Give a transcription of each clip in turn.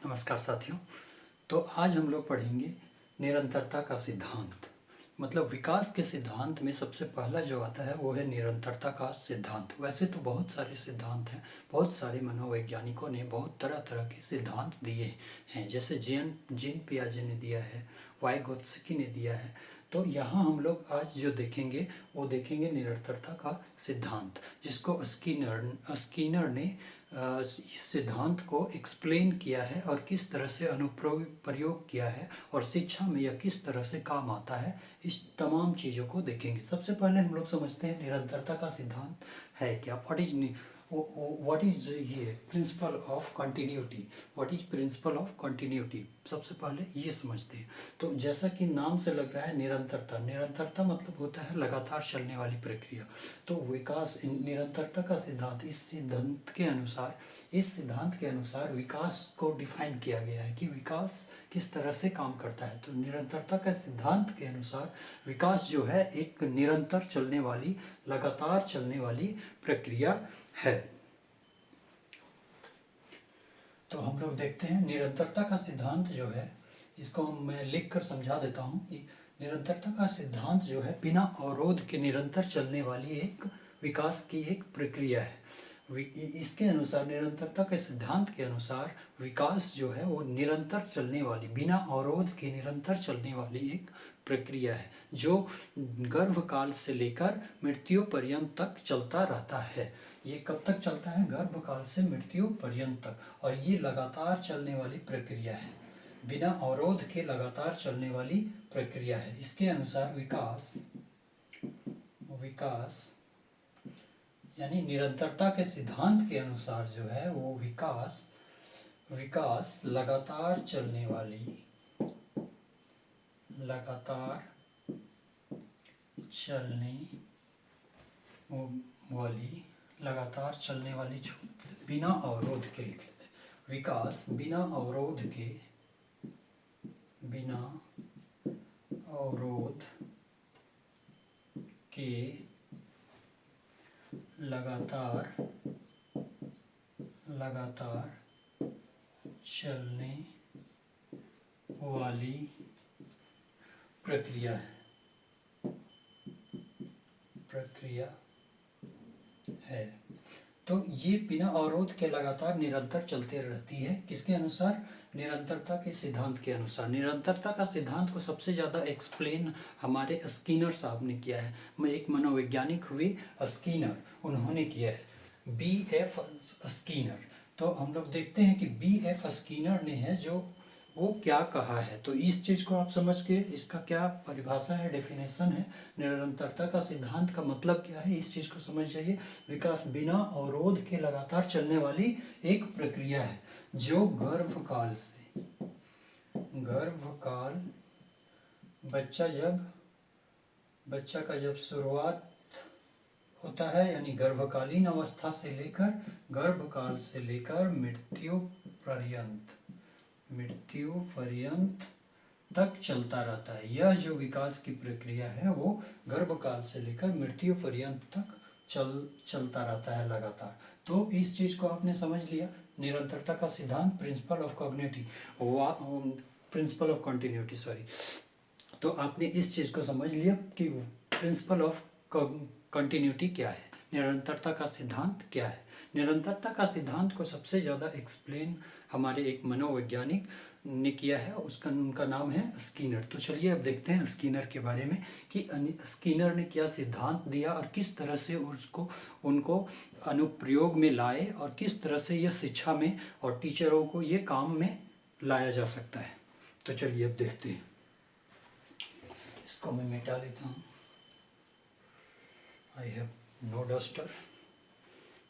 नमस्कार साथियों। तो आज हम लोग पढ़ेंगे निरंतरता का सिद्धांत। मतलब विकास के सिद्धांत में सबसे पहला जो आता है वो है निरंतरता का सिद्धांत। वैसे तो बहुत सारे सिद्धांत हैं, बहुत सारे मनोवैज्ञानिकों ने बहुत तरह तरह के सिद्धांत दिए हैं, जैसे जीन पियाजे ने दिया है, वाइगोत्स्की ने दिया है। तो यहाँ हम लोग आज जो देखेंगे वो देखेंगे निरंतरता का सिद्धांत, जिसको स्कीनर ने इस सिद्धांत को एक्सप्लेन किया है और किस तरह से प्रयोग किया है और शिक्षा में यह किस तरह से काम आता है, इस तमाम चीज़ों को देखेंगे। सबसे पहले हम लोग समझते हैं निरंतरता का सिद्धांत है क्या। व्हाट इज ये principle of continuity. What is principle of continuity, सबसे पहले ये समझते हैं। तो जैसा कि नाम से लग रहा है निरंतरता, निरंतरता मतलब होता है लगातार चलने वाली प्रक्रिया। तो विकास निरंतरता का सिद्धांत, इस सिद्धांत के अनुसार विकास को डिफाइन किया गया है कि विकास किस तरह से काम करता है। तो निरंतरता के सिद्धांत के अनुसार विकास जो है एक निरंतर चलने वाली, लगातार चलने वाली प्रक्रिया है। तो हम लोग देखते हैं निरंतरता का सिद्धांत जो है, इसको मैं लिख कर समझा देता हूँ कि निरंतरता का सिद्धांत जो है बिना अवरोध के निरंतर चलने वाली एक विकास की एक प्रक्रिया है। इसके अनुसार, निरंतरता के सिद्धांत के अनुसार विकास जो है वो निरंतर चलने वाली, बिना अवरोध के निरंतर चलने वाली एक प्रक्रिया है, जो गर्भकाल से लेकर मृत्यु पर्यंत तक चलता रहता है। ये कब तक चलता है? गर्भकाल से मृत्यु पर्यंत तक। और ये लगातार चलने वाली प्रक्रिया है, बिना अवरोध के लगातार चलने वाली प्रक्रिया है। इसके अनुसार विकास यानी निरंतरता के सिद्धांत के अनुसार जो है वो विकास लगातार चलने वाली, बिना अवरोध के लिखे थे। विकास बिना अवरोध के लगातार चलने वाली प्रक्रिया है। तो ये बिना अवरोध के लगातार निरंतर चलते रहती है। किसके अनुसार? निरंतरता के सिद्धांत के अनुसार। निरंतरता का सिद्धांत को सबसे ज़्यादा एक्सप्लेन हमारे स्कीनर साहब ने किया है। मैं एक मनोवैज्ञानिक हुए स्कीनर, उन्होंने किया है, B.F. स्कीनर। तो हम लोग देखते हैं कि B.F. स्कीनर ने है जो वो क्या कहा है। तो इस चीज़ को आप समझ के, इसका क्या परिभाषा है, डेफिनेशन है, निरंतरता का सिद्धांत का मतलब क्या है, इस चीज़ को समझ जाइए। विकास बिना अवरोध के लगातार चलने वाली एक प्रक्रिया है, जो गर्भकाल बच्चा का जब शुरुआत होता है, यानी गर्भकालीन अवस्था से लेकर, गर्भकाल से लेकर मृत्यु पर्यंत तक चलता रहता है। यह जो विकास की प्रक्रिया है वो गर्भकाल से लेकर मृत्यु पर्यंत तक चलता रहता है लगातार। तो इस चीज़ को आपने समझ लिया। निरंतरता का सिद्धांत, प्रिंसिपल ऑफ कंटिन्यूटी, तो आपने इस चीज़ को समझ लिया कि प्रिंसिपल ऑफ कंटिन्यूटी क्या है, निरंतरता का सिद्धांत क्या है। निरंतरता का सिद्धांत को सबसे ज़्यादा एक्सप्लेन हमारे एक मनोवैज्ञानिक ने किया है, उनका नाम है स्कीनर। तो चलिए अब देखते हैं स्कीनर के बारे में कि स्कीनर ने क्या सिद्धांत दिया और किस तरह से उनको अनुप्रयोग में लाए और किस तरह से यह शिक्षा में और टीचरों को ये काम में लाया जा सकता है। तो चलिए अब देखते हैं। इसको मैं मिटा लेता हूँ। I have no duster,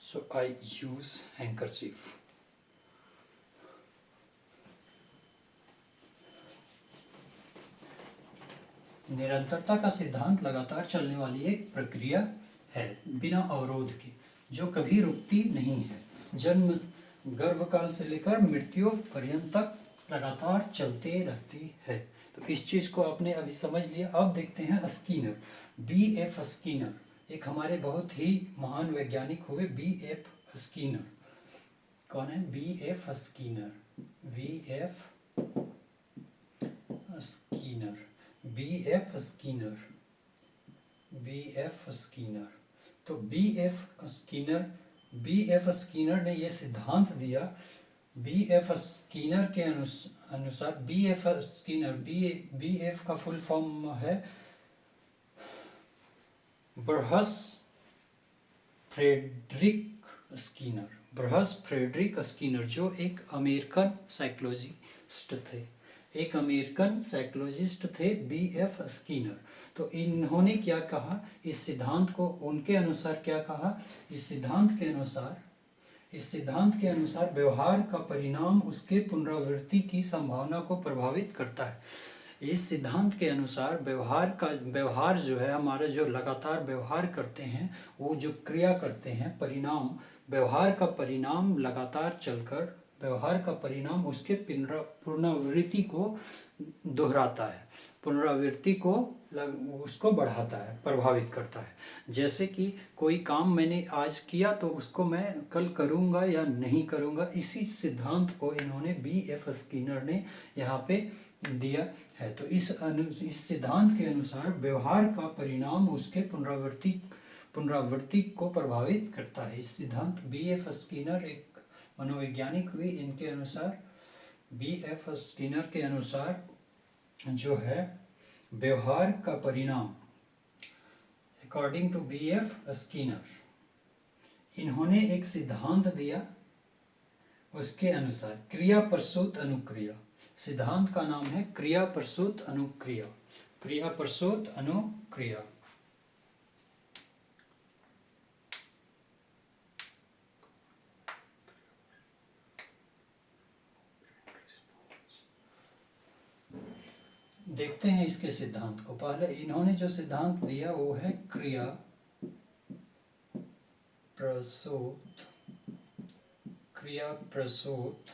so I use handkerchief. निरंतरता का सिद्धांत लगातार चलने वाली एक प्रक्रिया है, बिना अवरोध की, जो कभी रुकती नहीं है। गर्भकाल से लेकर मृत्यु पर्यंत तक लगातार चलते रहती है। तो इस चीज़ को आपने अभी समझ लिया। अब देखते हैं स्कीनर, B.F. स्कीनर, एक हमारे बहुत ही महान वैज्ञानिक हुए B.F. स्कीनर। कौन है? B.F. Skinner. V.F. Skinner, B.F. Skinner, B.F. Skinner. तो B.F. स्कीनर ने ये सिद्धांत दिया। B.F. स्कीनर के अनुसार B.F. Skinner, B.F. का फुल फॉर्म है ब्रहस फ्रेडरिक स्कीनर। ब्रहस फ्रेडरिक स्कीनर जो एक अमेरिकन साइकोलॉजिस्ट थे, एक अमेरिकन साइकोलॉजिस्ट थे B.F. स्कीनर। तो इन्होंने क्या कहा इस सिद्धांत को, उनके अनुसार क्या कहा इस सिद्धांत के अनुसार व्यवहार का परिणाम उसके पुनरावृत्ति की संभावना को प्रभावित करता है। इस सिद्धांत के अनुसार व्यवहार जो है हमारा, जो लगातार व्यवहार करते हैं, वो जो क्रिया करते हैं, परिणाम, व्यवहार का परिणाम लगातार चलकर व्यवहार का परिणाम उसके पुनरावृत्ति को दोहराता है, पुनरावृत्ति को उसको बढ़ाता है, प्रभावित करता है। जैसे कि कोई काम मैंने आज किया तो उसको मैं कल करूँगा या नहीं करूँगा, इसी सिद्धांत को इन्होंने B.F. स्कीनर ने यहाँ पे दिया है। तो इस सिद्धांत के अनुसार व्यवहार का परिणाम उसके पुनरावृत्ति को प्रभावित करता है। इस सिद्धांत B.F. स्कीनर एक मनोवैज्ञानिक हुई, इनके अनुसार B.F. स्कीनर के अनुसार जो है व्यवहार का परिणाम, अकॉर्डिंग टू B.F. स्कीनर, इन्होंने एक सिद्धांत दिया। उसके अनुसार क्रिया प्रसूत अनुक्रिया, सिद्धांत का नाम है क्रिया प्रसूत अनुक्रिया, क्रिया प्रसूत अनुक्रिया। देखते हैं इसके सिद्धांत को। पहले इन्होंने जो सिद्धांत दिया वो है क्रिया प्रसूत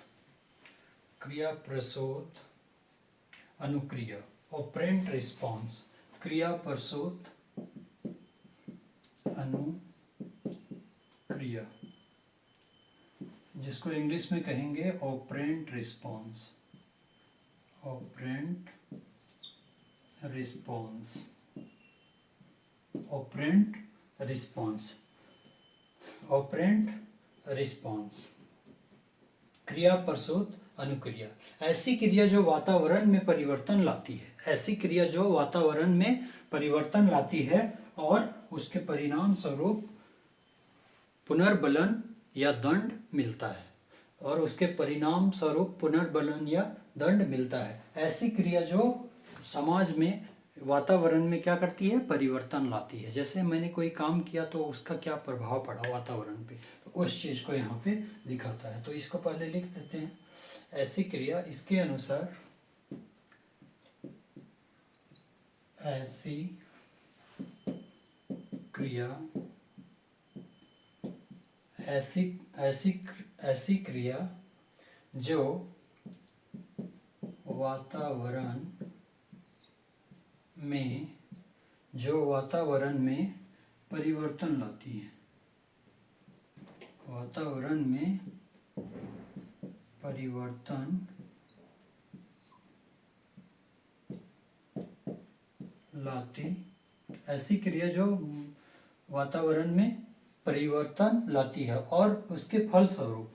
अनुक्रिया, ऑपरेंट रिस्पॉन्स, क्रिया प्रसूत अनुक्रिया, जिसको इंग्लिश में कहेंगे operant response, operant response, operant response, operant response, क्रिया प्रसूत अनुक्रिया। ऐसी क्रिया जो वातावरण में परिवर्तन लाती है, ऐसी क्रिया जो वातावरण में परिवर्तन लाती है और उसके परिणाम स्वरूप पुनर्बलन या दंड मिलता है, और उसके परिणाम स्वरूप पुनर्बलन या दंड मिलता है। ऐसी क्रिया जो समाज में, वातावरण में क्या करती है, परिवर्तन लाती है। जैसे मैंने कोई काम किया तो उसका क्या प्रभाव पड़ा वातावरण पे, तो उस चीज़ को यहाँ पे दिखाता है। तो इसको पहले लिख देते हैं। ऐसी क्रिया, इसके अनुसार ऐसी क्रिया, ऐसी क्रिया जो वातावरण में परिवर्तन लाती है, वातावरण में परिवर्तन लाती, ऐसी क्रिया जो वातावरण में परिवर्तन लाती है और उसके फलस्वरूप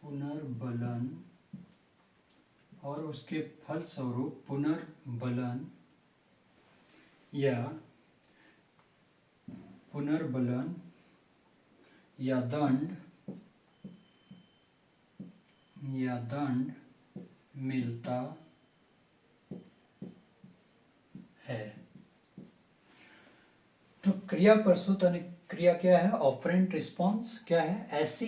पुनर्बलन और उसके फलस्वरूप पुनर्बलन या दंड मिलता है। तो क्रिया प्रसूत अनुक्रिया क्या है, ऑपरेंट रिस्पॉन्स क्या है, ऐसी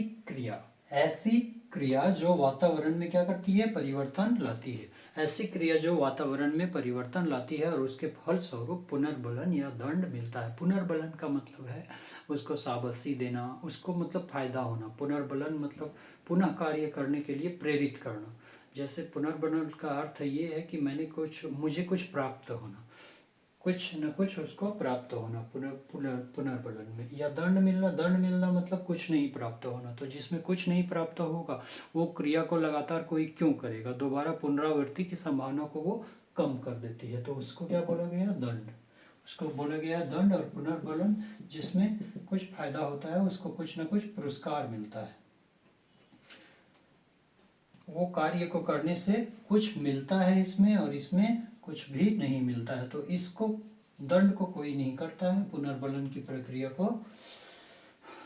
क्रिया जो वातावरण में क्या करती है, परिवर्तन लाती है। ऐसी क्रिया जो वातावरण में परिवर्तन लाती है और उसके फलस्वरूप पुनर्बलन या दंड मिलता है। पुनर्बलन का मतलब है उसको शाबाशी देना, उसको मतलब फायदा होना। पुनर्बलन मतलब पुनः कार्य करने के लिए प्रेरित करना। जैसे पुनर्बलन का अर्थ ये है कि मुझे कुछ प्राप्त होना, कुछ न कुछ उसको प्राप्त होना पुनर्बलन में। या दंड मिलना, दंड मिलना मतलब कुछ नहीं प्राप्त होना। तो जिसमें कुछ नहीं प्राप्त होगा वो क्रिया को लगातार कोई क्यों करेगा, दोबारा पुनरावृत्ति की संभावना को वो कम कर देती है। तो उसको क्या बोला गया, दंड। उसको बोला गया दंड। और पुनर्बलन जिसमें कुछ फायदा होता है, उसको कुछ न कुछ पुरस्कार मिलता है, वो कार्य को करने से कुछ मिलता है इसमें, और इसमें कुछ भी नहीं मिलता है। तो इसको दंड को कोई नहीं करता है, पुनर्बलन की प्रक्रिया को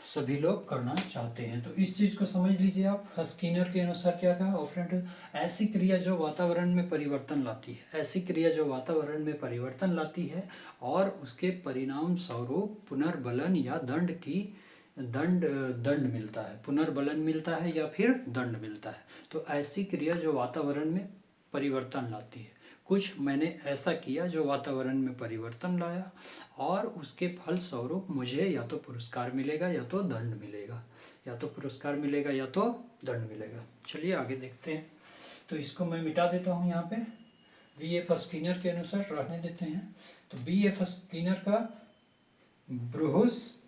सभी लोग करना चाहते हैं। तो इस चीज को समझ लीजिए आप। स्किनर के अनुसार क्या कहा ऑपरेंट, ऐसी क्रिया जो वातावरण में परिवर्तन लाती है, ऐसी क्रिया जो वातावरण में परिवर्तन लाती है और उसके परिणाम स्वरूप पुनर्बलन या दंड मिलता है। पुनर्बलन मिलता है या फिर दंड मिलता है। तो ऐसी क्रिया जो वातावरण में परिवर्तन लाती है, कुछ मैंने ऐसा किया जो वातावरण में परिवर्तन लाया और उसके फल स्वरूप मुझे या तो पुरस्कार मिलेगा या तो दंड मिलेगा, या तो पुरस्कार मिलेगा या तो दंड मिलेगा। चलिए आगे देखते हैं। तो इसको मैं मिटा देता हूँ यहाँ पे, V.F. स्किनर के अनुसार रहने देते हैं। तो V.F. स्किनर का ब्रूस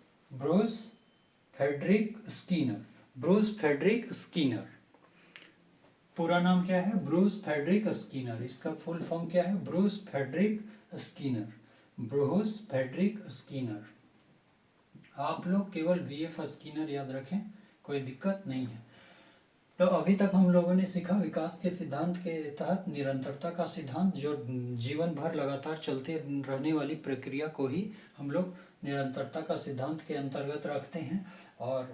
फ्रेडरिक स्किनर, पूरा नाम क्या है, ब्रूस फ्रेडरिक स्किनर। इसका फुल फॉर्म क्या है, ब्रूस फ्रेडरिक स्किनर। आप लोग केवल V.F. स्किनर याद रखें, कोई दिक्कत नहीं है। तो अभी तक हम लोगों ने सीखा विकास के सिद्धांत के तहत निरंतरता का सिद्धांत, जो जीवन भर लगातार चलते रहने वाली प्रक्रिया को ही हम लोग निरंतरता का सिद्धांत के अंतर्गत रखते हैं। और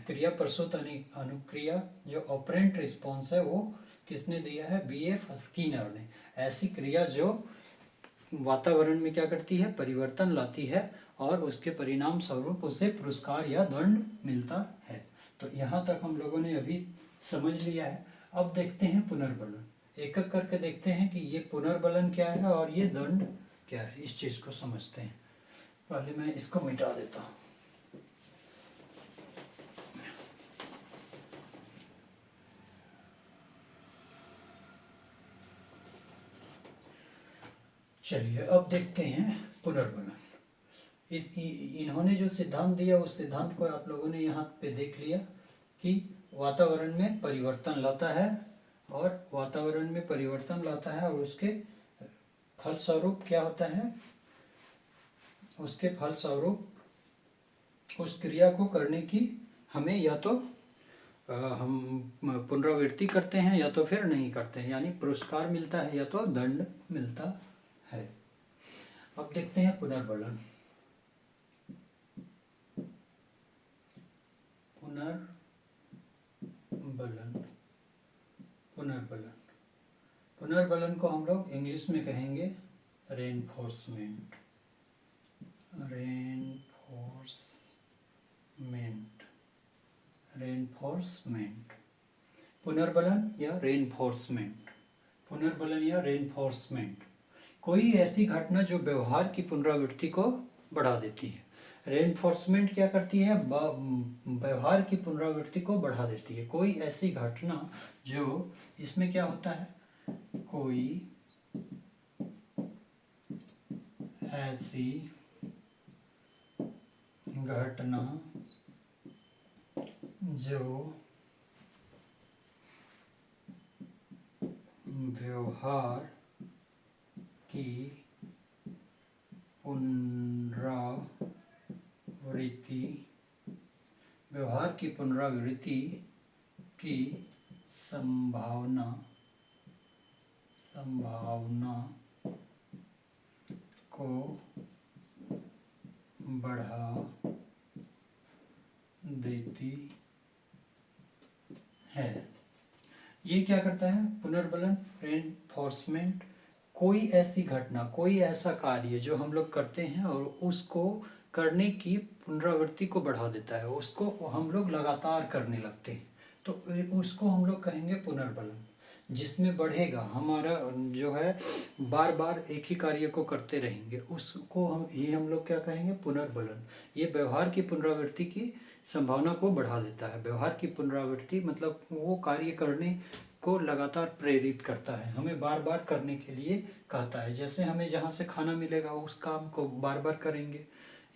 क्रिया प्रसूत अनुक्रिया जो ऑपरेंट रिस्पॉन्स है वो किसने दिया है, V.F. स्किनर ने। ऐसी क्रिया जो वातावरण में क्या करती है, परिवर्तन लाती है और उसके परिणाम स्वरूप उसे पुरस्कार या दंड मिलता है। तो यहाँ तक हम लोगों ने अभी समझ लिया है। अब देखते हैं पुनर्बलन, एक एक करके देखते हैं कि ये पुनर्बलन क्या है और ये दंड क्या है, इस चीज को समझते हैं। पहले मैं इसको मिटा देता हूँ। चलिए अब देखते हैं पुनर्बलन। इन्होंने जो सिद्धांत दिया उस सिद्धांत को आप लोगों ने यहाँ पे देख लिया कि वातावरण में परिवर्तन लाता है, और वातावरण में परिवर्तन लाता है और उसके फलस्वरूप क्या होता है, उसके फलस्वरूप उस क्रिया को करने की हमें या तो हम पुनरावृत्ति करते हैं या तो फिर नहीं करते हैं, यानी पुरस्कार मिलता है या तो दंड मिलता है। अब देखते हैं पुनर्बलन। पुनर्बलन को हम लोग इंग्लिश में कहेंगे रेनफोर्समेंट। पुनर्बलन या रेनफोर्समेंट, कोई ऐसी घटना जो व्यवहार की पुनरावृत्ति को बढ़ा देती है। रेनफोर्समेंट क्या करती है, व्यवहार की पुनरावृत्ति को बढ़ा देती है। कोई ऐसी घटना जो, इसमें क्या होता है, कोई ऐसी घटना जो व्यवहार की पुनरावृत्ति की संभावना को बढ़ा देती है। ये क्या करता है पुनर्बलन, रेनफोर्समेंट, कोई ऐसी घटना, कोई ऐसा कार्य जो हम लोग करते हैं और उसको करने की पुनरावृत्ति को बढ़ा देता है, उसको हम लोग लगातार करने लगते हैं, तो उसको हम लोग कहेंगे पुनर्बलन। जिसमें बढ़ेगा हमारा जो है, बार बार एक ही कार्य को करते रहेंगे, उसको हम लोग क्या कहेंगे, पुनर्बलन। ये व्यवहार की पुनरावृत्ति की संभावना को बढ़ा देता है। व्यवहार की पुनरावृत्ति मतलब वो कार्य करने को लगातार प्रेरित करता है, हमें बार बार करने के लिए कहता है। जैसे हमें जहाँ से खाना मिलेगा उस काम को बार बार करेंगे,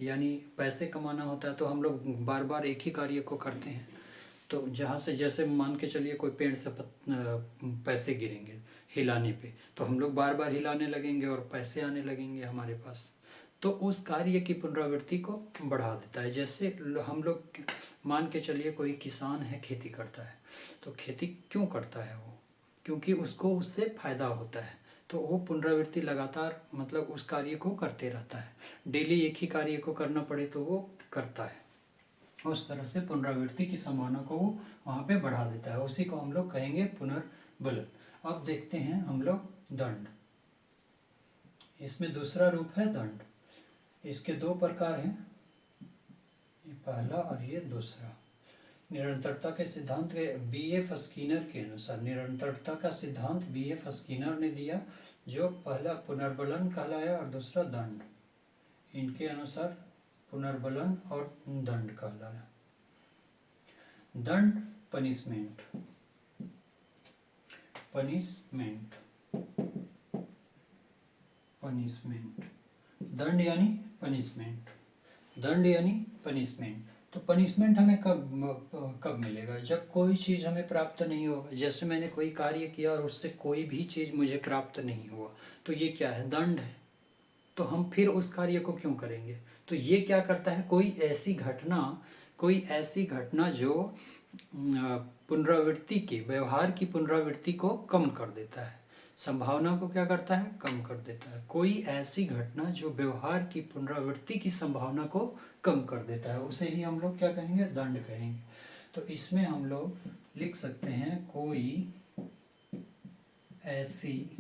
यानी पैसे कमाना होता है तो हम लोग बार बार एक ही कार्य को करते हैं। तो जहाँ से, जैसे मान के चलिए कोई पेड़ से पैसे गिरेंगे हिलाने पे, तो हम लोग बार बार हिलाने लगेंगे और पैसे आने लगेंगे हमारे पास। तो उस कार्य की पुनरावृत्ति को बढ़ा देता है। जैसे हम लोग मान के चलिए कोई किसान है, खेती करता है, तो खेती क्यों करता है वो, क्योंकि उसको उससे फायदा होता है, तो वो पुनरावृत्ति लगातार मतलब उस कार्य को करते रहता है। डेली एक ही कार्य को करना पड़े तो वो करता है। उस तरह से पुनरावृत्ति की संभावना को वो वहाँ पे बढ़ा देता है, उसी को हम लोग कहेंगे पुनर्बलन। अब देखते हैं हम लोग दंड। इसमें दूसरा रूप है दंड। इसके दो प्रकार हैं, ये पहला और ये दूसरा। निरंतरता के सिद्धांत के B.F. स्किनर के अनुसार, निरंतरता का सिद्धांत B.F. स्किनर ने दिया, जो पहला पुनर्बलन कहलाया और दूसरा दंड। इनके अनुसार पुनर्बलन और दंड कहलाया। दंड पनिशमेंट, पनिशमेंट, पनिशमेंट। दंड यानी पनिशमेंट, दंड यानी पनिशमेंट। तो पनिशमेंट हमें कब मिलेगा, जब कोई चीज़ हमें प्राप्त नहीं होगा। जैसे मैंने कोई कार्य किया और उससे कोई भी चीज़ मुझे प्राप्त नहीं हुआ, तो ये क्या है, दंड है। तो हम फिर उस कार्य को क्यों करेंगे। तो ये क्या करता है, कोई ऐसी घटना जो पुनरावृत्ति के, व्यवहार की पुनरावृत्ति को कम कर देता है, संभावना को क्या करता है, कम कर देता है। कोई ऐसी घटना जो व्यवहार की पुनरावृत्ति की संभावना को कम कर देता है, उसे ही हम लोग क्या कहेंगे, दंड कहेंगे। तो इसमें हम लोग लिख सकते हैं, कोई ऐसी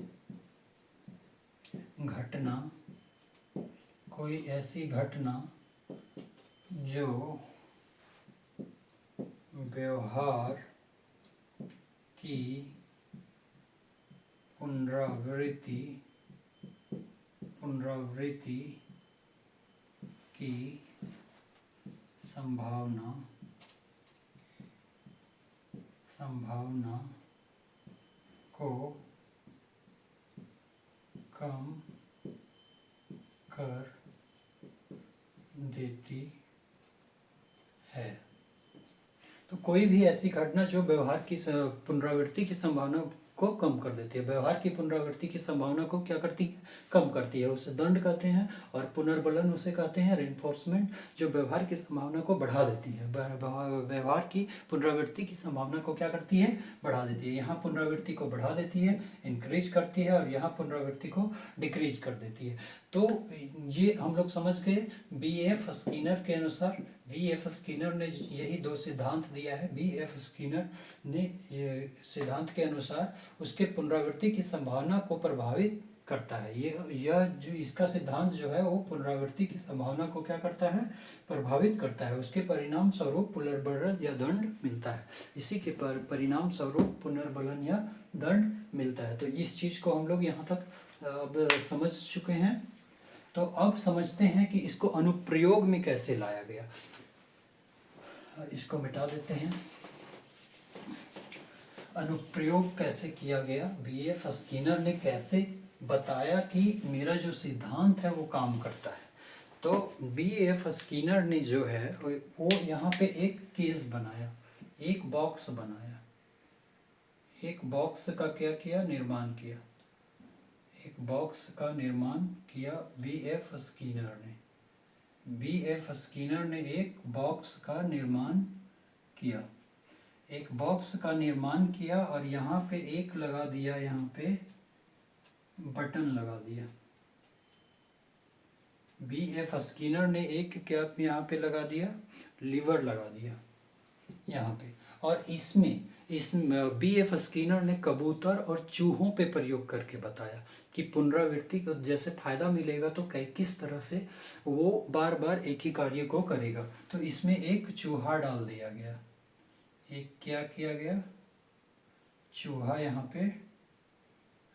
घटना जो व्यवहार की पुनरावृत्ति की संभावना को कम कर देती है। तो कोई भी ऐसी घटना जो व्यवहार की पुनरावृत्ति की संभावना को कम कर देती है, व्यवहार की पुनरावृत्ति की संभावना को क्या करती है, कम करती है, उसे दंड कहते हैं। और पुनर्बलन उसे कहते हैं रेनफोर्समेंट, जो व्यवहार की संभावना को बढ़ा देती है। व्यवहार की पुनरावृत्ति की संभावना को क्या करती है, बढ़ा देती है। यहाँ पुनरावृत्ति को बढ़ा देती है, इंक्रीज करती है, और यहाँ पुनरावृत्ति को डिक्रीज कर देती है। तो ये हम लोग समझ गए। B.F. स्किनर के अनुसार, B.F. स्किनर ने यही दो सिद्धांत दिया है। B.F. स्किनर ने सिद्धांत के अनुसार उसके पुनरावृत्ति की संभावना को प्रभावित करता है। यह जो इसका सिद्धांत जो है वो पुनरावृत्ति की संभावना को क्या करता है, प्रभावित करता है। उसके परिणाम स्वरूप पुनर्बलन या दंड मिलता है। इसी के परिणाम स्वरूप पुनर्बलन या दंड मिलता है। तो इस चीज़ को हम लोग यहाँ तक अब समझ चुके हैं। तो अब समझते हैं कि इसको अनुप्रयोग में कैसे लाया गया। इसको मिटा देते हैं। अनुप्रयोग कैसे किया गया, B.F. स्किनर ने कैसे बताया कि मेरा जो सिद्धांत है वो काम करता है। तो B.F. स्किनर ने जो है वो यहाँ पे एक केस बनाया, एक बॉक्स बनाया, एक बॉक्स का क्या किया, निर्माण किया। एक बॉक्स का निर्माण किया B.F. स्किनर ने। B.F. स्किनर ने एक बॉक्स का निर्माण किया, एक बॉक्स का निर्माण किया और यहाँ पे एक लगा दिया, यहाँ पे बटन लगा दिया। B.F. स्किनर ने एक क्या यहाँ पे लगा दिया, लीवर लगा दिया यहाँ पे। और इसमें B.F. स्किनर ने कबूतर और चूहों पे प्रयोग करके बताया कि पुनरावृत्ति को जैसे फायदा मिलेगा तो किस तरह से वो बार बार एक ही कार्य को करेगा। तो इसमें एक चूहा डाल दिया गया, एक क्या किया गया, चूहा यहाँ पे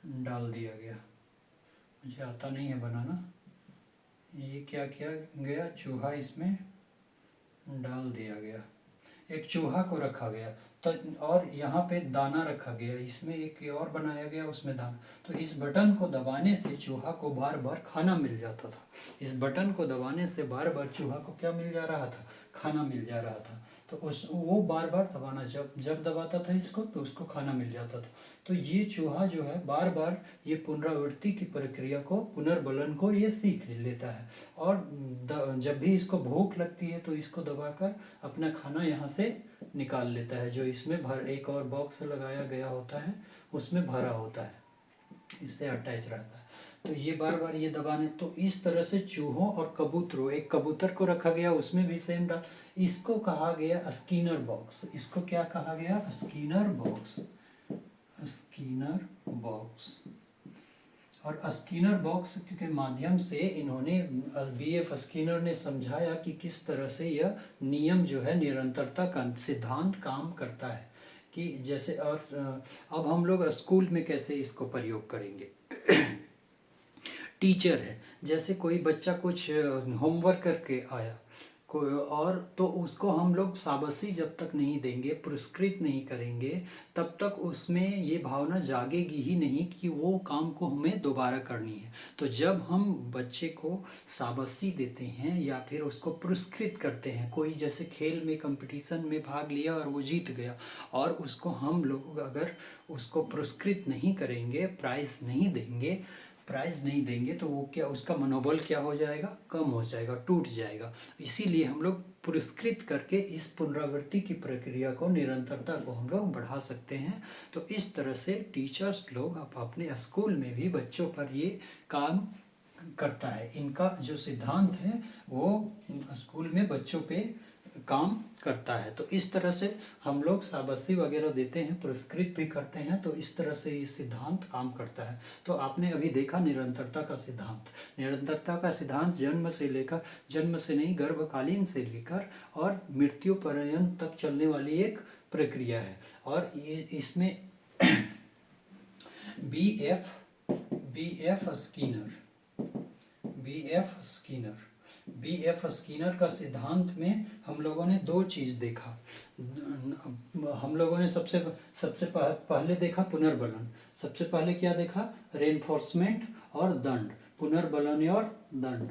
डाल दिया गया। मुझे आता नहीं है बनाना। ये क्या किया गया, चूहा इसमें डाल दिया गया, एक चूहा को रखा गया। तो और यहाँ पे दाना रखा गया, इसमें एक और बनाया गया, उसमें दाना। तो इस बटन को दबाने से चूहा को बार बार खाना मिल जाता था। इस बटन को दबाने से बार बार चूहा को क्या मिल जा रहा था, खाना मिल जा रहा था। तो उस वो बार बार दबाना, जब जब दबाता था इसको तो उसको खाना मिल जाता था। तो ये चूहा जो है बार बार ये पुनरावृत्ति की प्रक्रिया को, पुनर्बलन को ये सीख लेता है। और जब भी इसको भूख लगती है तो इसको दबाकर अपना खाना यहाँ से निकाल लेता है, जो इसमें एक और बॉक्स लगाया गया होता है, उसमें भरा होता है, इससे अटैच रहता है। तो ये बार बार ये दबाने, तो इस तरह से चूहों और कबूतरों, एक कबूतर को रखा गया, उसमें भी सेम डाल। इसको कहा गया स्किनर बॉक्स। इसको क्या कहा गया, स्किनर बॉक्स। Skinner box. और स्किनर बॉक्स के माध्यम से इन्होंने, बीएफ स्किनर ने समझाया कि किस तरह से यह नियम जो है, निरंतरता का सिद्धांत काम करता है। कि जैसे, और अब हम लोग स्कूल में कैसे इसको प्रयोग करेंगे। टीचर है, जैसे कोई बच्चा कुछ होमवर्क करके आया कोई, और तो उसको हम लोग शाबाशी जब तक नहीं देंगे, पुरस्कृत नहीं करेंगे, तब तक उसमें ये भावना जागेगी ही नहीं कि वो काम को हमें दोबारा करनी है। तो जब हम बच्चे को शाबाशी देते हैं या फिर उसको पुरस्कृत करते हैं, कोई जैसे खेल में कंपटीशन में भाग लिया और वो जीत गया, और उसको हम लोग अगर उसको पुरस्कृत नहीं करेंगे, प्राइज़ नहीं देंगे तो वो क्या, उसका मनोबल क्या हो जाएगा, कम हो जाएगा, टूट जाएगा। इसीलिए हम लोग पुरस्कृत करके इस पुनरावृत्ति की प्रक्रिया को, निरंतरता को हम लोग बढ़ा सकते हैं। तो इस तरह से टीचर्स लोग अपने स्कूल में भी बच्चों पर ये काम करता है। इनका जो सिद्धांत है वो स्कूल में बच्चों पे काम करता है। तो इस तरह से हम लोग शाबाशी वगैरह देते हैं, पुरस्कृत भी करते हैं। तो इस तरह से ये सिद्धांत काम करता है। तो आपने अभी देखा निरंतरता का सिद्धांत। निरंतरता का सिद्धांत जन्म से लेकर, जन्म से नहीं, गर्भकालीन से लेकर और मृत्यु पर्यंत तक चलने वाली एक प्रक्रिया है। और इसमें बी एफ स्किनर का सिद्धांत में हम लोगों ने दो चीज़ देखा। हम लोगों ने सबसे पहले देखा पुनर्बलन। सबसे पहले क्या देखा, रेनफोर्समेंट और दंड। पुनर्बलन और दंड।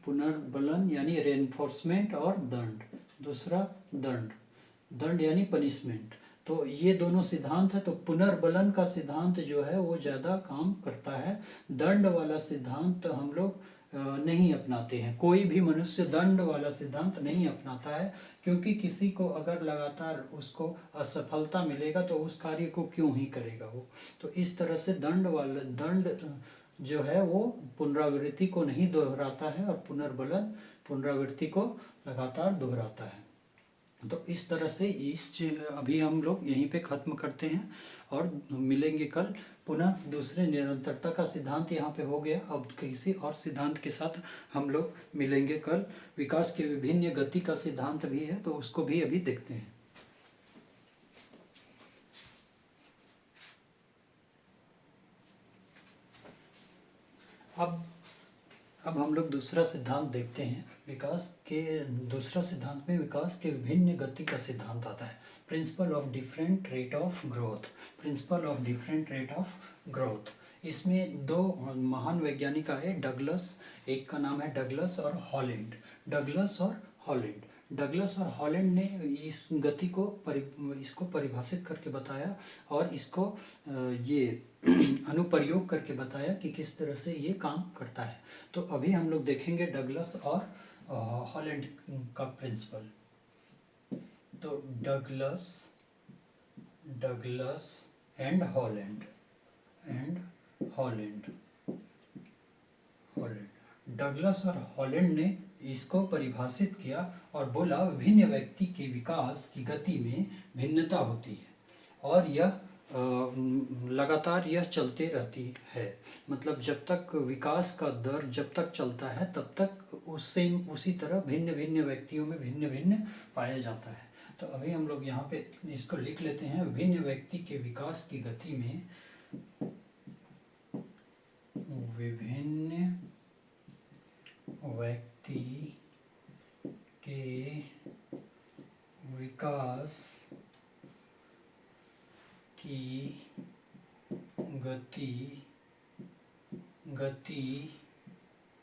पुनर्बलन यानी रेनफोर्समेंट और दंड। दूसरा दंड यानी पनिशमेंट। तो ये दोनों सिद्धांत है। तो पुनर्बलन का सिद्धांत जो है वो ज़्यादा काम करता है। दंड वाला सिद्धांत हम लोग नहीं अपनाते हैं। कोई भी मनुष्य दंड वाला सिद्धांत नहीं अपनाता है, क्योंकि किसी को अगर लगातार उसको असफलता मिलेगा तो उस कार्य को क्यों ही करेगा वो। तो इस तरह से दंड जो है वो पुनरावृत्ति को नहीं दोहराता है, और पुनर्बलन पुनरावृत्ति को लगातार दोहराता है। तो इस तरह से अभी हम लोग यहीं पे ख़त्म करते हैं और मिलेंगे कल पुनः दूसरे। निरंतरता का सिद्धांत यहाँ पे हो गया। अब किसी और सिद्धांत के साथ हम लोग मिलेंगे कल। विकास के विभिन्न गति का सिद्धांत भी है, तो उसको भी अभी देखते हैं। अब हम लोग दूसरा सिद्धांत देखते हैं। दूसरा सिद्धांत में विकास के विभिन्न गति का सिद्धांत आता है। Principle of different rate of growth. इसमें दो महान वैज्ञानिक आए, डगलस, एक का नाम है डगलस और हॉलैंड। डगलस और हॉलैंड ने इस गति को इसको परिभाषित करके बताया, और इसको ये अनुप्रयोग करके बताया कि किस तरह से ये काम करता है। तो अभी हम लोग देखेंगे डगलस और हॉलैंड का प्रिंसिपल। तो डगलस एंड हॉलैंड डगलस और हॉलैंड ने इसको परिभाषित किया और बोला, विभिन्न व्यक्ति के विकास की गति में भिन्नता होती है, और यह लगातार यह चलते रहती है। मतलब जब तक विकास का दर जब तक चलता है तब तक उसी तरह भिन्न भिन्न व्यक्तियों में भिन्न भिन्न पाया जाता है। तो अभी हम लोग यहाँ पे इसको लिख लेते हैं। भिन्न व्यक्ति के विकास की गति में, विभिन्न व्यक्ति के विकास की गति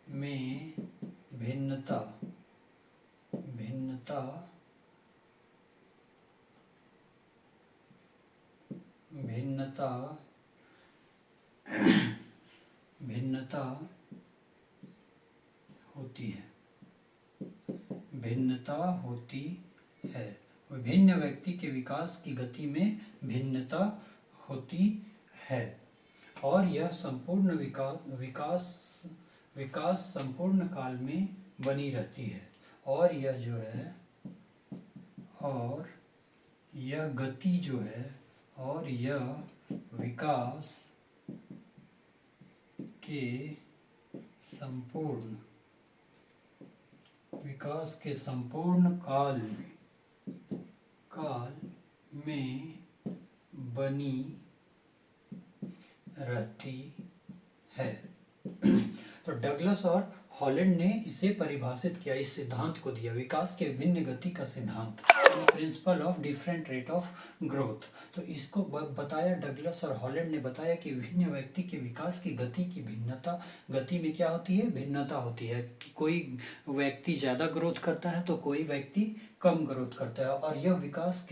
में भिन्नता होती है। विभिन्न व्यक्ति के विकास की गति में भिन्नता होती है और यह संपूर्ण विकास संपूर्ण काल में बनी रहती है। और यह जो है, और यह गति जो है, और यह विकास के संपूर्ण काल में बनी रहती है। तो डगलस और हॉलैंड ने इसे परिभाषित किया, इस सिद्धांत को दिया, विकास के विभिन्न गति का सिद्धांत, principle of different rate of growth. तो इसको बताया डगलस और हॉलैंड ने बताया कि विभिन्न व्यक्ति के विकास की गति की भिन्नता, गति में क्या होती है, भिन्नता होती है कि कोई व्यक्ति ज़्यादा ग्रोथ करता है तो कोई व्यक्ति कम ग्रोथ करता है, और यह विकास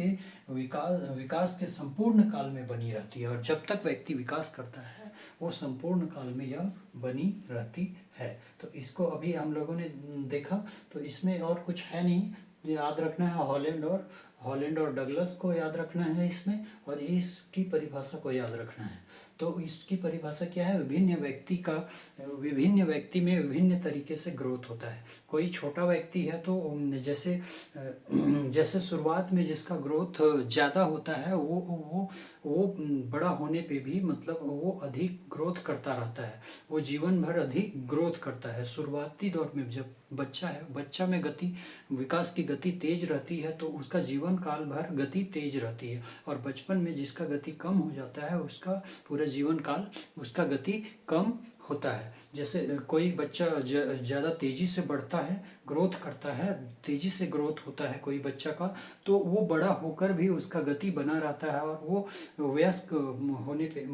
के संपूर्ण काल में बनी रहती है। और जब तक व्यक्ति विकास करता है वो संपूर्ण काल में यह बनी रहती है। तो इसको अभी हम लोगों ने देखा, तो इसमें और कुछ है नहीं, याद रखना है हॉलैंड और डगलस को याद रखना है इसमें, और इसकी परिभाषा को याद रखना है। तो इसकी परिभाषा क्या है, विभिन्न व्यक्ति में विभिन्न तरीके से ग्रोथ होता है। कोई छोटा व्यक्ति है तो जैसे शुरुआत में जिसका ग्रोथ ज़्यादा होता है वो बड़ा होने पे भी मतलब वो अधिक ग्रोथ करता रहता है, वो जीवन भर अधिक ग्रोथ करता है। शुरुआती दौर में जब बच्चा में विकास की गति तेज रहती है तो उसका जीवन काल भर गति तेज रहती है, और बचपन में जिसका गति कम हो जाता है उसका पूरा जीवन काल उसका गति कम होता है। जैसे कोई बच्चा ज़्यादा तेज़ी से बढ़ता है, ग्रोथ करता है, तेज़ी से ग्रोथ होता है कोई बच्चा का, तो वो बड़ा होकर भी उसका गति बना रहता है, और वो वयस्क होने पे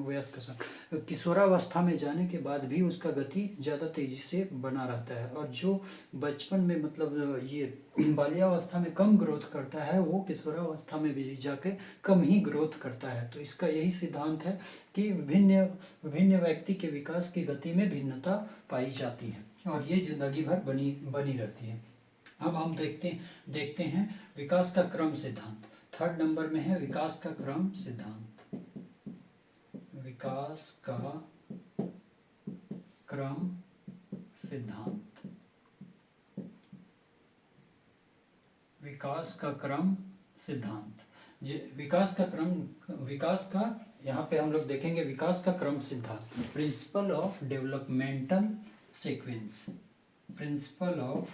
किशोरावस्था में जाने के बाद भी उसका गति ज़्यादा तेज़ी से बना रहता है। और जो बचपन में मतलब ये बाल्यावस्था में कम ग्रोथ करता है वो किशोरावस्था में भी जाके कम ही ग्रोथ करता है। तो इसका यही सिद्धांत है कि विभिन्न व्यक्ति के विकास की गति में भिन्नता पाई जाती है, और ये जिंदगी भर बनी रहती है। अब हम देखते हैं विकास का क्रम सिद्धांत। 3rd नंबर में है विकास का क्रम सिद्धांत। विकास का क्रम सिद्धांत। विकास का क्रम सिद्धांत, विकास का यहाँ पे हम लोग देखेंगे विकास का क्रम सिद्धांत, principle of developmental sequence. Principle of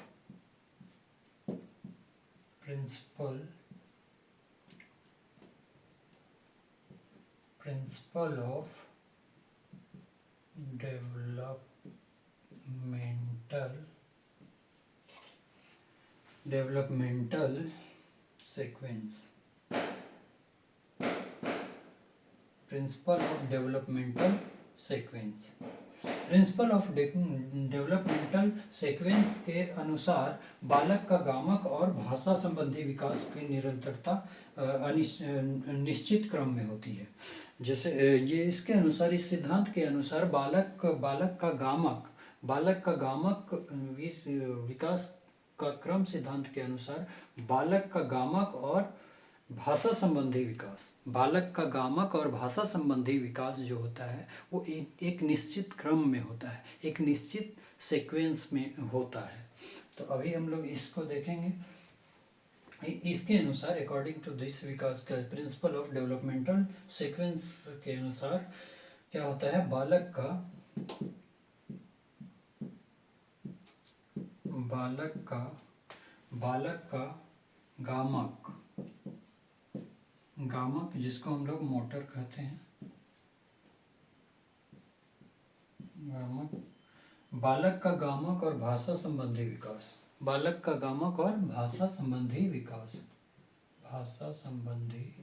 developmental sequence. Principle of developmental sequence. Principle of developmental sequence के अनुसार बालक का गामक और भाषा संबंधी विकास की निरंतरता निश्चित क्रम में होती है। जैसे ये इसके अनुसार, इस सिद्धांत के अनुसार बालक का गामक इस विकास का क्रम सिद्धांत के अनुसार बालक का गामक और भाषा संबंधी विकास जो होता है वो एक निश्चित क्रम में होता है, एक निश्चित सीक्वेंस में होता है। तो अभी हम लोग इसको देखेंगे। इसके अनुसार अकॉर्डिंग टू दिस विकास का प्रिंसिपल ऑफ डेवलपमेंटल सीक्वेंस के अनुसार क्या होता है, बालक का गामक गामक जिसको हम लोग मोटर कहते हैं, गामक, बालक का गामक और भाषा संबंधी विकास, बालक का गामक और भाषा संबंधी विकास, भाषा संबंधी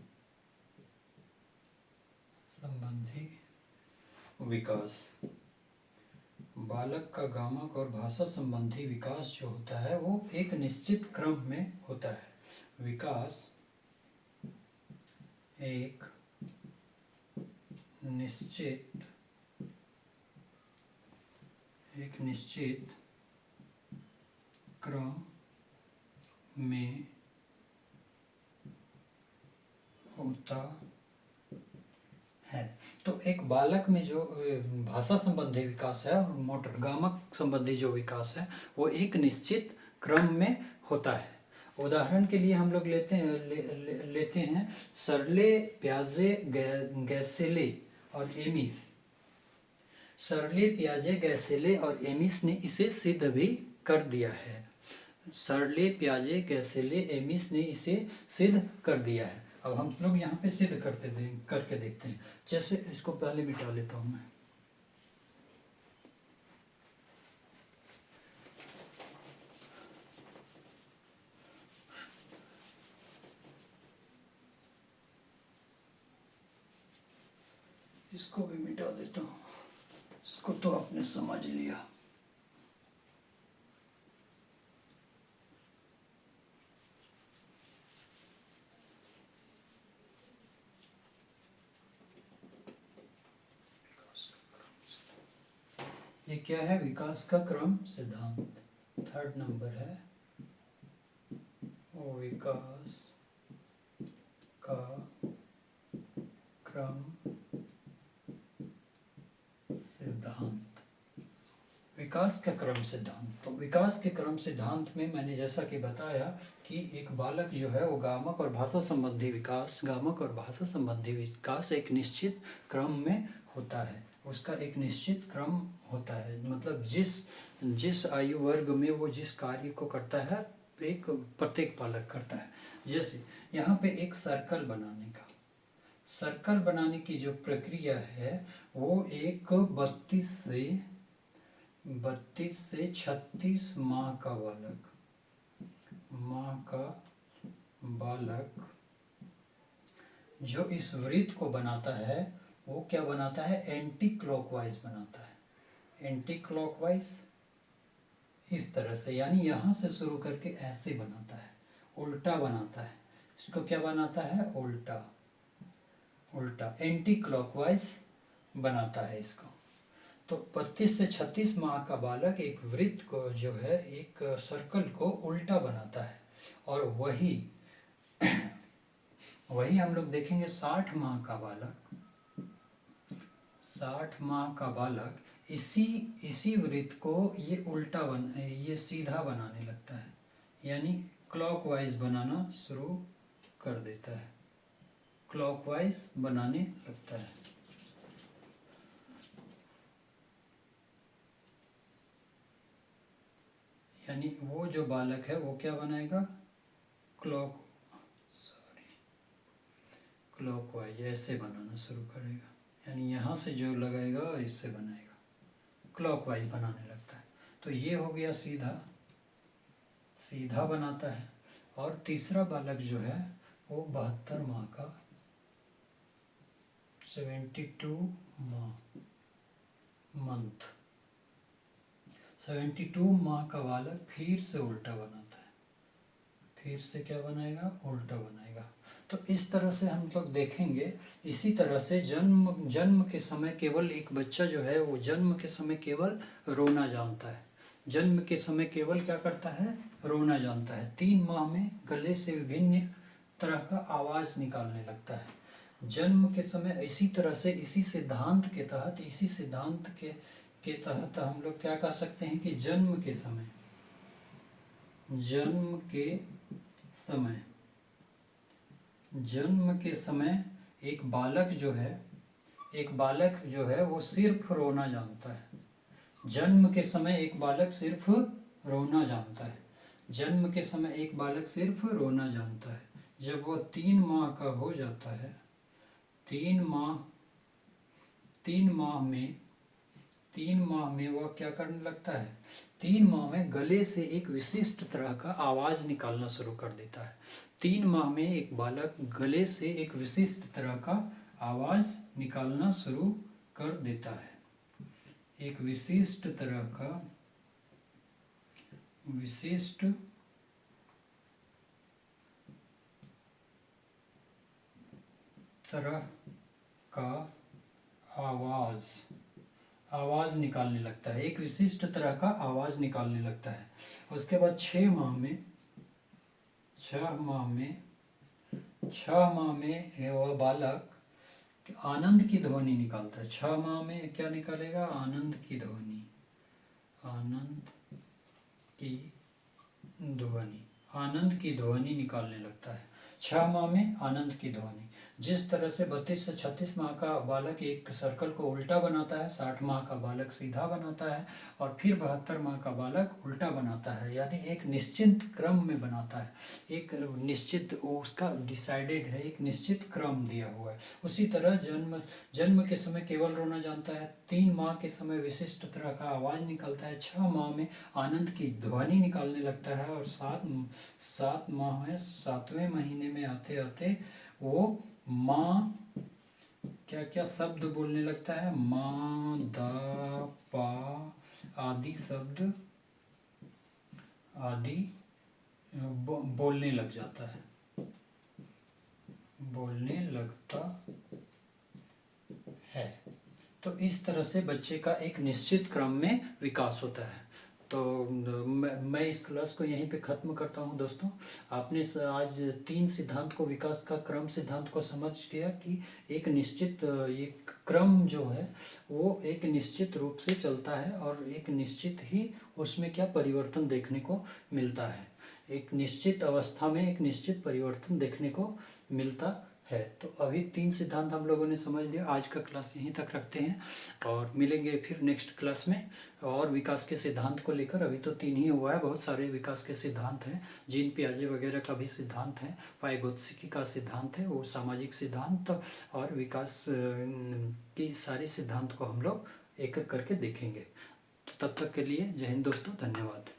विकास, बालक का गामक और भाषा संबंधी विकास जो होता है वो एक निश्चित क्रम में होता है। विकास एक निश्चित क्रम में होता है। तो एक बालक में जो भाषा संबंधी विकास है और मोटर गामक संबंधी जो विकास है वो एक निश्चित क्रम में होता है। उदाहरण के लिए हम लोग लेते हैं सरले, प्याजे, गैसेले और एमिस। सरले, प्याजे, गैसेले और एमिस ने इसे सिद्ध भी कर दिया है। सरले, प्याजे, गैसेले, एमिस ने इसे सिद्ध कर दिया है। अब हम लोग यहाँ पे सिद्ध करके देखते हैं। जैसे इसको पहले मिटा लेता हूँ मैं। इसको भी मिटा देता हूँ, इसको तो आपने समझ लिया। ये क्या है? विकास का क्रम सिद्धांत, 3rd नंबर है। विकास का क्रम सिद्धांत, विकास का क्रम सिद्धांत। तो विकास के क्रम सिद्धांत में मैंने जैसा कि बताया कि एक बालक जो है वो गामक और भाषा संबंधी विकास एक निश्चित क्रम में होता है। उसका एक निश्चित क्रम होता है, मतलब जिस आयु वर्ग में वो जिस कार्य को करता है एक प्रत्येक बालक करता है। जैसे यहाँ पे एक सर्कल बनाने की जो प्रक्रिया है वो एक 32 से 36 माह का बालक जो इस वृत्त को बनाता है वो क्या बनाता है? एंटी क्लॉकवाइज बनाता है। एंटी क्लॉकवाइज इस तरह से, यानी यहाँ से शुरू करके ऐसे बनाता है, उल्टा बनाता है। इसको क्या बनाता है? उल्टा एंटी क्लॉकवाइज बनाता है इसको। तो 32 से 36 माह का बालक एक वृत्त को जो है, एक सर्कल को उल्टा बनाता है। और वही हम लोग देखेंगे 60 माह का बालक इसी वृत्त को ये सीधा बनाने लगता है, यानी क्लॉकवाइज बनाना शुरू कर देता है, क्लॉकवाइज बनाने लगता है। यानी वो जो बालक है वो क्या बनाएगा? क्लॉकवाइज ऐसे बनाना शुरू करेगा, यानी यहाँ से जो लगाएगा इससे बनाएगा, क्लॉकवाइज बनाने लगता है। तो ये हो गया सीधा बनाता है। और तीसरा बालक जो है वो 72 माह का 72 माह का बालक फिर से उल्टा बनाता है, फिर से क्या बनाएगा? उल्टा बनाएगा। तो इस तरह से हम लोग देखेंगे। इसी तरह से जन्म के समय केवल एक बच्चा जो है वो जन्म के समय केवल रोना जानता है। जन्म के समय केवल क्या करता है? रोना जानता है। 3 माह में गले से विभिन्न तरह का आवाज़ निकालने लगता है। जन्म के समय इसी तरह से इसी सिद्धांत के तहत हम लोग क्या कह सकते हैं कि जन्म के समय एक बालक जो है वो सिर्फ रोना जानता है। जन्म के समय एक बालक सिर्फ रोना जानता है। जब वह 3 माह का हो जाता है, 3 माह में वह क्या करने लगता है, 3 माह में गले से एक विशिष्ट तरह का आवाज निकालना शुरू कर देता है। 3 माह में एक बालक गले से एक विशिष्ट तरह का आवाज निकालना शुरू कर देता है। एक विशिष्ट तरह का आवाज निकालने लगता है, एक विशिष्ट तरह का आवाज निकालने लगता है। उसके बाद 6 माह में वह बालक आनंद की ध्वनि निकालता है। 6 माह में क्या निकालेगा, आनंद की ध्वनि निकालने लगता है। 6 माह में आनंद की ध्वनि। जिस तरह से 32 से 36 माह का बालक एक सर्कल को उल्टा बनाता है, 60 माह का बालक सीधा बनाता है, और फिर 72 माह का बालक उल्टा बनाता है, यानी एक निश्चित क्रम में बनाता है, एक निश्चित उसका डिसाइडेड है, एक निश्चित क्रम दिया हुआ है। उसी तरह जन्म के समय केवल रोना जानता है, 3 माह के समय विशिष्ट तरह का आवाज निकलता है, 6 माह में आनंद की ध्वनि निकालने लगता है, और 7वें महीने में आते आते वो माँ क्या क्या शब्द बोलने लगता है, माँ, दा, पा आदि शब्द बोलने लगता है। तो इस तरह से बच्चे का एक निश्चित क्रम में विकास होता है। तो मैं इस क्लास को यहीं पे ख़त्म करता हूँ दोस्तों। आपने आज 3 सिद्धांत को, विकास का क्रम सिद्धांत को समझ गया कि एक निश्चित एक क्रम जो है वो एक निश्चित रूप से चलता है, और एक निश्चित ही उसमें क्या परिवर्तन देखने को मिलता है, एक निश्चित अवस्था में एक निश्चित परिवर्तन देखने को मिलता है। तो अभी 3 सिद्धांत हम लोगों ने समझ लिया। आज का क्लास यहीं तक रखते हैं, और मिलेंगे फिर नेक्स्ट क्लास में और विकास के सिद्धांत को लेकर। अभी तो 3 ही हुआ है, बहुत सारे विकास के सिद्धांत हैं, जीन पियाजे वगैरह का भी सिद्धांत है, वाइगोत्स्की का सिद्धांत है, वो सामाजिक सिद्धांत, और विकास की सारी सिद्धांत को हम लोग एक एक करके देखेंगे। तो तब तक के लिए जय हिंद दोस्तों, धन्यवाद।